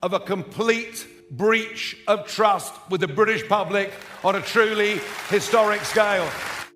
of a complete breach of trust with the British public on a truly historic scale.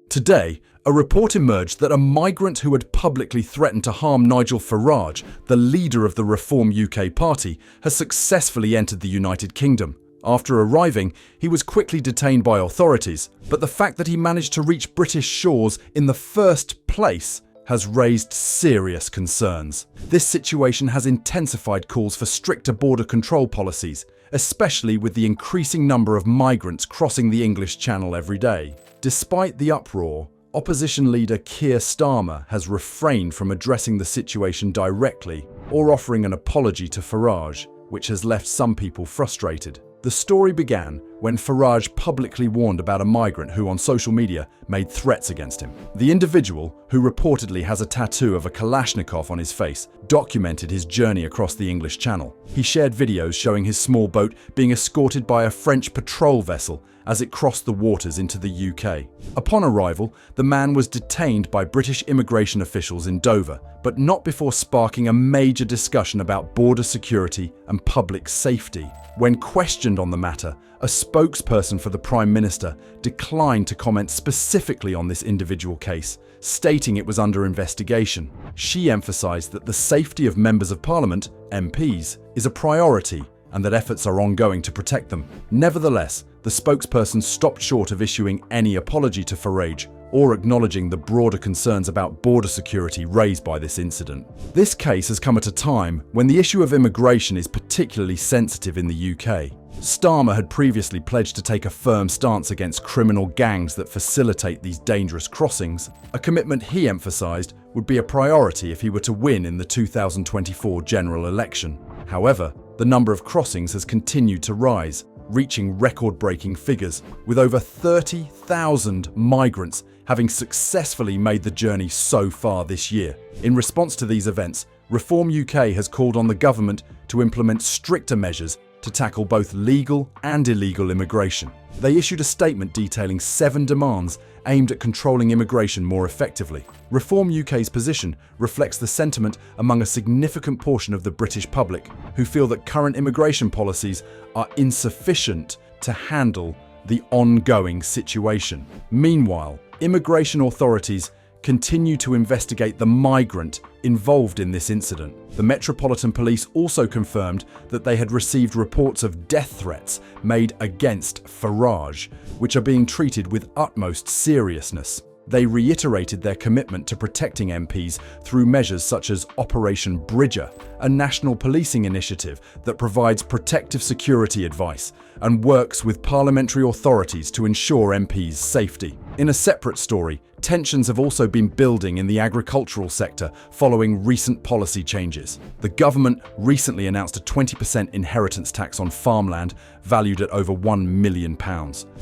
Today, a report emerged that a migrant who had publicly threatened to harm Nigel Farage, the leader of the Reform UK party, has successfully entered the United Kingdom. After arriving, he was quickly detained by authorities, but the fact that he managed to reach British shores in the first place has raised serious concerns. This situation has intensified calls for stricter border control policies, especially with the increasing number of migrants crossing the English Channel every day. Despite the uproar, opposition leader Keir Starmer has refrained from addressing the situation directly or offering an apology to Farage, which has left some people frustrated. The story began when Farage publicly warned about a migrant who on social media made threats against him. The individual, who reportedly has a tattoo of a Kalashnikov on his face, documented his journey across the English Channel. He shared videos showing his small boat being escorted by a French patrol vessel as it crossed the waters into the UK. Upon arrival, the man was detained by British immigration officials in Dover, but not before sparking a major discussion about border security and public safety. When questioned on the matter, a spokesperson for the Prime Minister declined to comment specifically on this individual case, stating it was under investigation. She emphasised that the safety of members of Parliament, MPs, is a priority and that efforts are ongoing to protect them. Nevertheless, the spokesperson stopped short of issuing any apology to Farage or acknowledging the broader concerns about border security raised by this incident. This case has come at a time when the issue of immigration is particularly sensitive in the UK. Starmer had previously pledged to take a firm stance against criminal gangs that facilitate these dangerous crossings, a commitment he emphasised would be a priority if he were to win in the 2024 general election. However, the number of crossings has continued to rise, reaching record-breaking figures, with over 30,000 migrants having successfully made the journey so far this year. In response to these events, Reform UK has called on the government to implement stricter measures to tackle both legal and illegal immigration. They issued a statement detailing 7 demands aimed at controlling immigration more effectively. Reform UK's position reflects the sentiment among a significant portion of the British public who feel that current immigration policies are insufficient to handle the ongoing situation. Meanwhile, immigration authorities continue to investigate the migrant involved in this incident. The Metropolitan Police also confirmed that they had received reports of death threats made against Farage, which are being treated with utmost seriousness. They reiterated their commitment to protecting MPs through measures such as Operation Bridger, a national policing initiative that provides protective security advice and works with parliamentary authorities to ensure MPs' safety. In a separate story, tensions have also been building in the agricultural sector following recent policy changes. The government recently announced a 20% inheritance tax on farmland valued at over £1 million.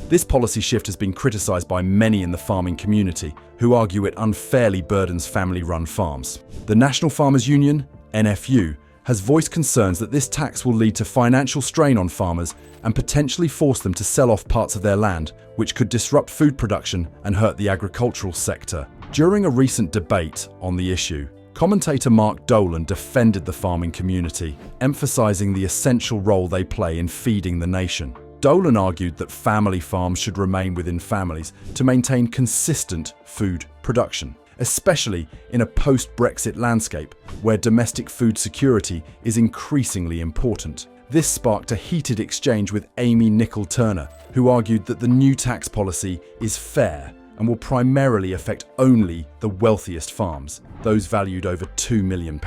This policy shift has been criticised by many in the farming community, who argue it unfairly burdens family-run farms. The National Farmers Union, NFU, has voiced concerns that this tax will lead to financial strain on farmers and potentially force them to sell off parts of their land, which could disrupt food production and hurt the agricultural sector. During a recent debate on the issue, commentator Mark Dolan defended the farming community, emphasising the essential role they play in feeding the nation. Dolan argued that family farms should remain within families to maintain consistent food production, especially in a post-Brexit landscape where domestic food security is increasingly important. This sparked a heated exchange with Amy Nicol-Turner, who argued that the new tax policy is fair and will primarily affect only the wealthiest farms, those valued over £2 million.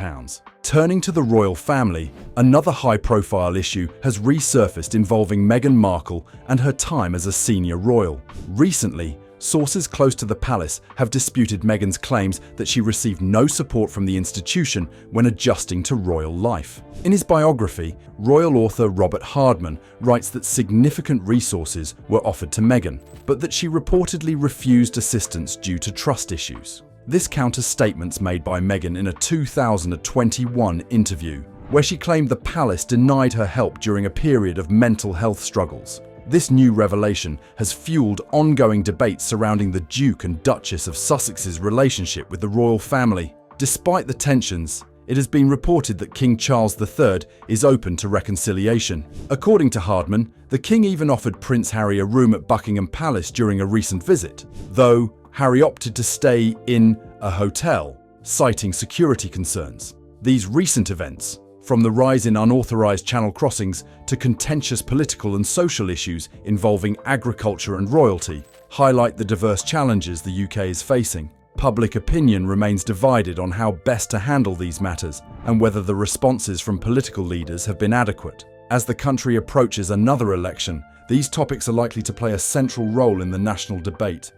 Turning to the royal family, another high-profile issue has resurfaced involving Meghan Markle and her time as a senior royal. Recently, sources close to the palace have disputed Meghan's claims that she received no support from the institution when adjusting to royal life. In his biography, royal author Robert Hardman writes that significant resources were offered to Meghan, but that she reportedly refused assistance due to trust issues. This counters statements made by Meghan in a 2021 interview, where she claimed the palace denied her help during a period of mental health struggles. This new revelation has fueled ongoing debates surrounding the Duke and Duchess of Sussex's relationship with the royal family. Despite the tensions, it has been reported that King Charles III is open to reconciliation. According to Hardman, the King even offered Prince Harry a room at Buckingham Palace during a recent visit, though Harry opted to stay in a hotel, citing security concerns. These recent events, from the rise in unauthorized channel crossings to contentious political and social issues involving agriculture and royalty, highlight the diverse challenges the UK is facing. Public opinion remains divided on how best to handle these matters and whether the responses from political leaders have been adequate. As the country approaches another election, these topics are likely to play a central role in the national debate.